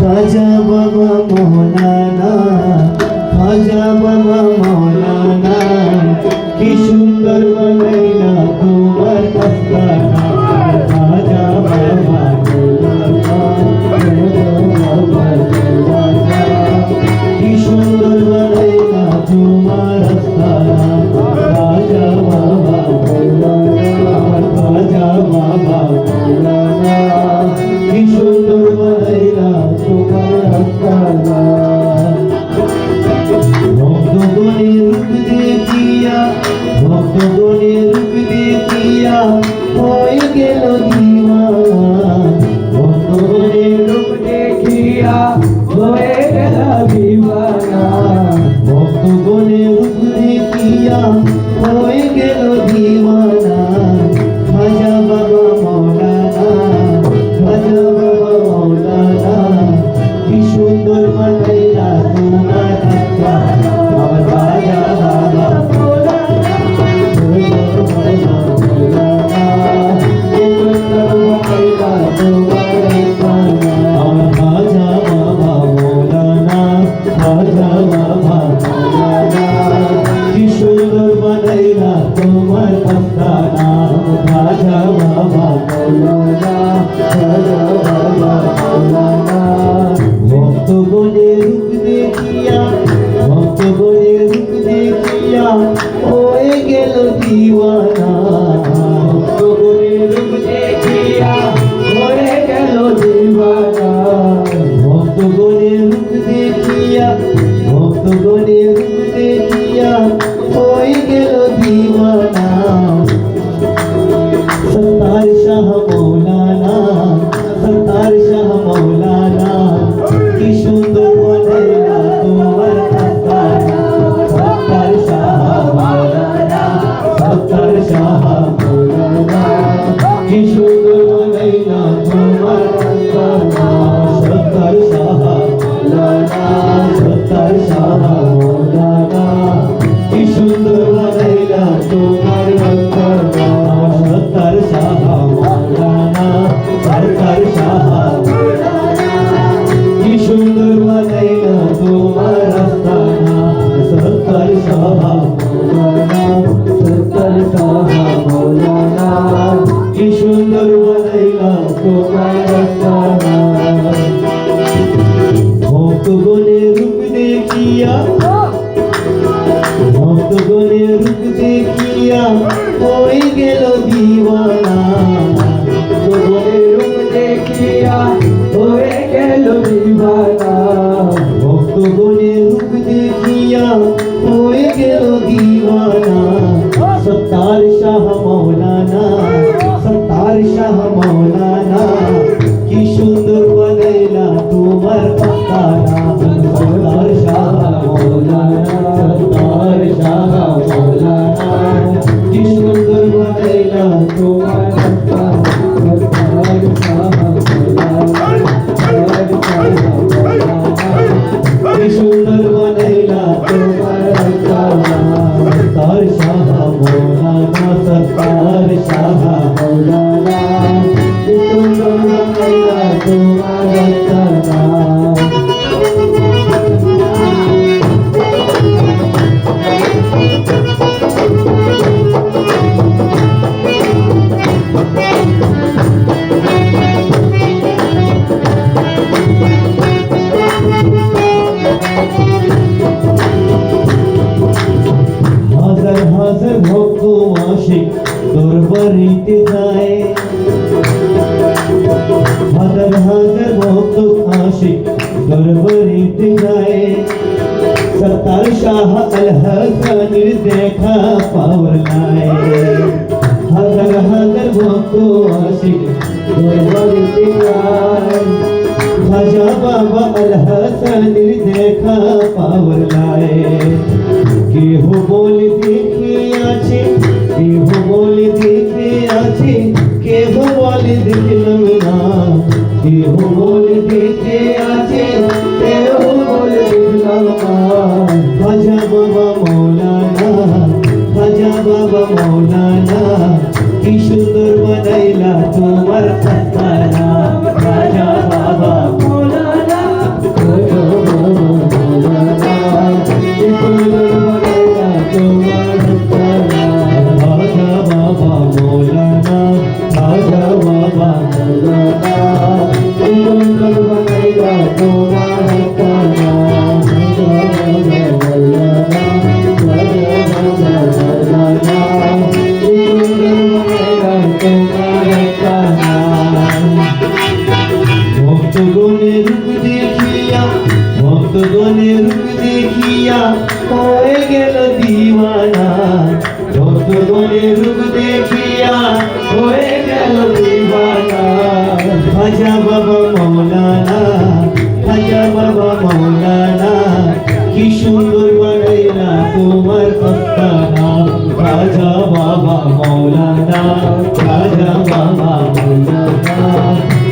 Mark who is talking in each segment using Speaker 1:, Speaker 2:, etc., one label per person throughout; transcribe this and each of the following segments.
Speaker 1: খাজা বাবা মৌলানা, খাজা বাবা মৌলানা, কি সুন্দর বানাইলা তোমার আস্তানা। খাজা বাবা মৌলানা, খাজা বাবা মৌলানা, কি সুন্দর বানাইলা তোমার আস্তানা। খাজা বাবা মৌলানা, খাজা বাবা মৌলানা, কি সুন্দর বানাইলা তোমার আস্তানা। ভক্তগণের রূপ দেখিয়া, ভক্তগণের রূপ দেখিয়া হয়ে গেল দিওয়ানা। ভক্তগণের রূপ দেখিয়া হয়ে গেল দিওয়ানা। ভক্তগণের রূপ দেখিয়া হয়ে গেল দিওয়ানা। খাজা বাবা মৌলানা, খাজা বাবা মৌলানা, কি সুন্দর বানাইলা তোমার আস্তানা। আমার খাজা বাবা মৌলানা, খাজা বাবা মৌলানা, কি সুন্দর বানাইলা তোমার আস্তানা। আমার খাজা বাবা মৌলানা, খাজা বাবা মৌলানা, কি সুন্দর বানাইলা তোমার আস্তানা। খাজা বাবা মৌলানা, খাজা বাবা মৌলানা, ভক্তগণের রূপ দেখিয়া, ভক্তগণের রূপ দেখিয়া হয়ে গেল দিওয়ানা। ভক্তগণের রূপ দেখিয়া হয়ে গেল দিওয়ানা। ভক্তগণের রূপ দেখিয়া, ভক্তগণের রূপ দেখিয়া হয়ে গেল দিওয়ানা। সত্তার শাহ মৌলানা, সত্তার শাহ মৌলানা, কি সুন্দর বানাইলা তোমার আস্তানা। সত্তার শাহ মৌলানা, সত্তার শাহ মৌলানা, কি সুন্দর বানাইলা তোমার আস্তানা। সত্তার শাহ মৌলানা, সত্তার শাহ মৌলানা, কি সুন্দর বানাইলা তোমার আস্তানা। সত্তার শাহ মৌলানা, সত্তার শাহ মৌলানা, কি সুন্দর বানাইলা তোমার আস্তানা। সত্তার শাহ মৌলানা, সত্তার শাহ মৌলানা, কি সুন্দর বানাইলা তোমার আস্তানা। ভক্তগণের রূপ দেখিয়া, ভক্তগণের রূপ দেখিয়া হয়ে গেল দিওয়ানা। ভক্তগণের রূপ দেখিয়া হয়ে গেল দিওয়ানা। ভক্তগণের রূপ দেখিয়া হয়ে গেল দিওয়ানা। সত্তার শাহ মৌলানা, সত্তার শাহ মৌলানা, কি সুন্দর বানাইলা তোমার আস্তানা। সত্তার শাহ মৌলানা, সত্তার শাহ মৌলানা, কি সুন্দর বানাইলা তোমার আস্তানা। সত্তার শাহ মৌলানা, সত্তার শাহ মৌলানা, কি সুন্দর বানাইলা তোমার আস্তানা। সত্তার শাহ মৌলানা, সত্তার শাহ মৌলানা, কি সুন্দর বানাইলা তোমার আস্তানা। হাজার হাজার ভক্ত আশিক দরবারিতে যায়। হাজার হাজার ভক্ত আশিক দরবারিতে যায়। সত্তার শাহ আল হাসানের দেখা পাওয়ার নাই। হাজার হাজার ভক্ত আশিক দরবারিতে যায়। খাজা বাবা আল হাসানের দেখা পাওয়ার নাই। কেহ বলে দেখে আছে, কেহ বলে দেখে আছে, কেহ বলে দেখলাম না। কেহ বলে দেখে আছে, কেহ বলে দেখলাম না। খাজা বাবা মৌলানা, খাজা বাবা মৌলানা, কি সুন্দর বানাইলা তোমার আস্তানা। খাজা বাবা মৌলানা, ভক্তগণের রূপ দেখিয়া হয়ে গেল দিওয়ানা ভক্তগণের রূপ দেখিয়া হয়ে গেল দিওয়ানা খাজা বাবা মৌলানা কি সুন্দর বানাইলা তোমার আস্তানা খাজা বাবা মৌলানা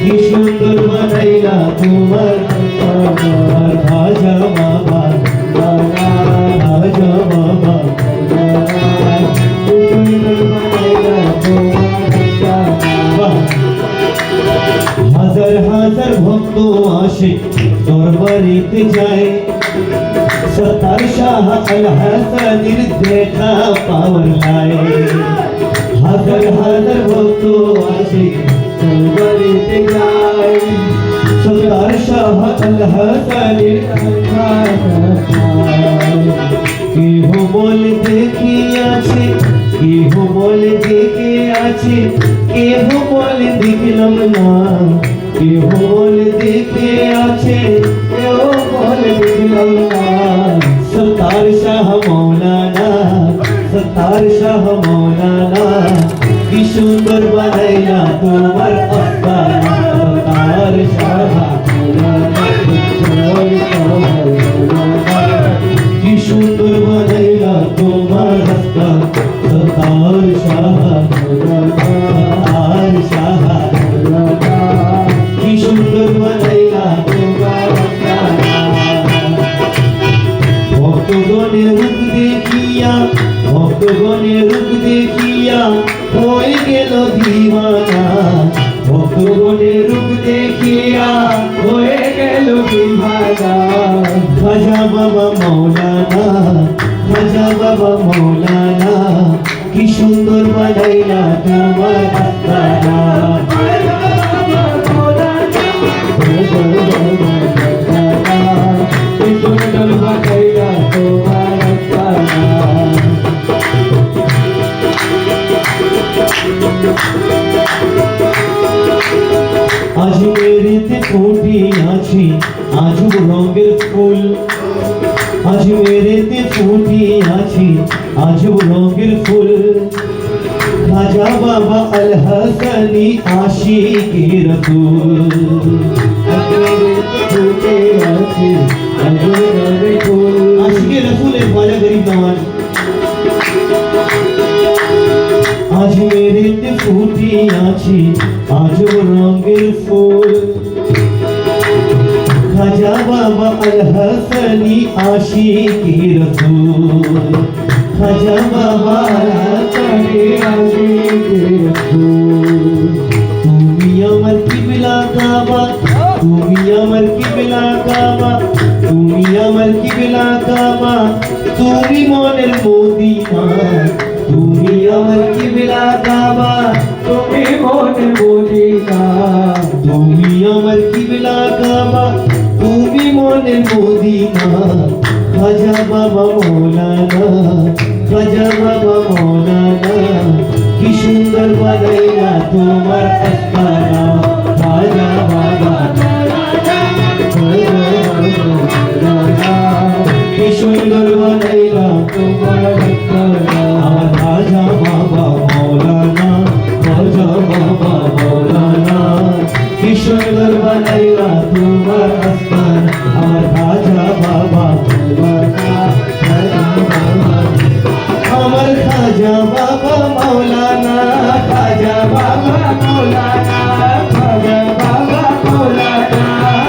Speaker 1: কি সুন্দর বানাইলা তোমার আস্তানা খাজা বাবা খাজা বাবা কি সুন্দর বানাইলা তোমার আস্তানা হাজার হাজার ভক্ত আসে দরবারিতে যায় সরদার শাহ আল হাসানের দেখা পাওয়ার লাই হাজার হাজার ভক্ত আসে দরবারিতে যায় সরদার শাহ আল হাসানের দেখা কেহ বলে দেখিয়াছে কেহ বলে দেখে আছে কেহ বলে দেখলাম না কেহ বলে দেখে আছে কেহ বলে দেখলাম না সরদার শাহ মৌলানা কি সুন্দর বানাইলা তোমার আস্তানা সরদার শাহ মৌলানা কি সুন্দর বানাইলা তোমার আস্তানা সরদার শাহ মৌলানা কি সুন্দর বানাইলা তোমার আস্তানা ভক্তগণের রূপ দেখিয়া হয়ে গেল দিওয়ানা ভক্তগণের রূপ দেখিয়া হয়ে গেল দিওয়ানা খাজা বাবা মৌলানা কি সুন্দর বানাইলা তোমার আস্তানা কি সুন্দর বানাইলা তোমার আস্তানা আজ মেরেতে ফুটি আছি আজব রঙের ফুল আজ মেরেতে ফুটি আছি আজব রঙের ফুল খাজা বাবা আল হাসানি আশিকি রাসূল আশিকি রাসূলের বাজা গরিব নওয়াজ আজ মেরেতে ফুটি আছি আজব রঙের ফুল খাজা বাবা আল হাসানি আশিকি রাসূল খাজা বাবা আল হাসানি আশিকি রাসূল তুমি আমার কিবলা কাবা তুমি আমার কিবলা কাবা তুমি মনের মদিনা তুমি আমার কিবলা কাবা তুমি মনের মদিনা তুমি আমার কিবলা কাবা তুমি মনের মদিনা খাজা বাবা মৌলানা কি সুন্দর বানাইলা তোমার আস্তানা খাজা বাবা কি সুন্দর বানাইলা তোমার আস্তানা খাজা বাবা মৌলানা কি সুন্দর বানাইলা তোমার আস্তানা আমার খাজা বাবা আমার খাজা বাবা মৌলানা খাজা বাবা মৌলানা খাজা বাবা মৌলানা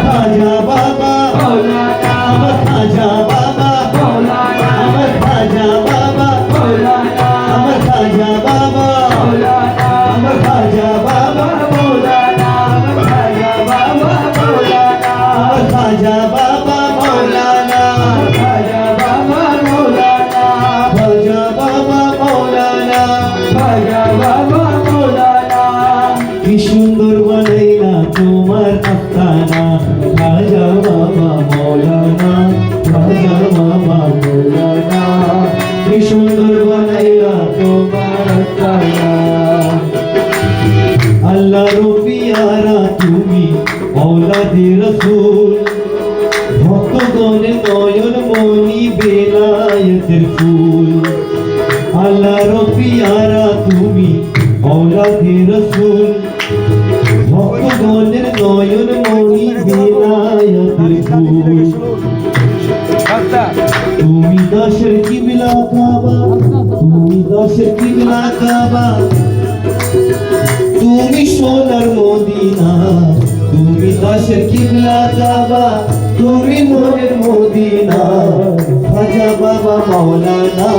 Speaker 1: খাজা বাবা মৌলানা আমার খাজা বাবা মৌলানা আমার খাজা বাবা মৌলানা আমার খাজা বাবা মৌলানা আমার খাজা বাবা মৌলানা আমার খাজা বাবা মৌলানা আমার খাজা বাবা মৌলানা খাজা বাবা মৌলানা খাজা বাবা মৌলানা খাজা বাবা মৌলানা কি সুন্দর বানাইলা তোমার আস্তানা খাজা বাবা মৌলানা কি সুন্দর বানাইলা তোমার আস্তানা আল্লাহর পিয়ারা তুমি औलाद রসুল ভক্তগণের নয়ন মনি বেলায়েতের ফুল আল্লাহর পিয়ারা তুমি আওলাদে রসুল ভক্তগণের নয়ন মনি বেলায়েতের ফুল তুমি দাসের কিবলা কাবা তুমি দাসের কিবলা কাবা তুমি সোনার মদিনা তুমি দাসের কিবলা কাবা তুমি মনের মদিনা খাজা বাবা মাওলানা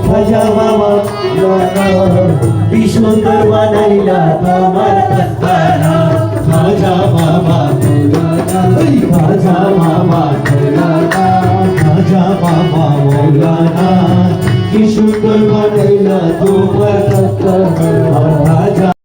Speaker 1: খাজা বাবা মাওলানা কি সুন্দর বানাইলা তোমার দস্তানা খাজা বাবা মাওলানা খাজা বাবা মাওলানা খাজা বাবা মাওলানা কি সুন্দর বানাইলা তোমার দস্তানা খাজা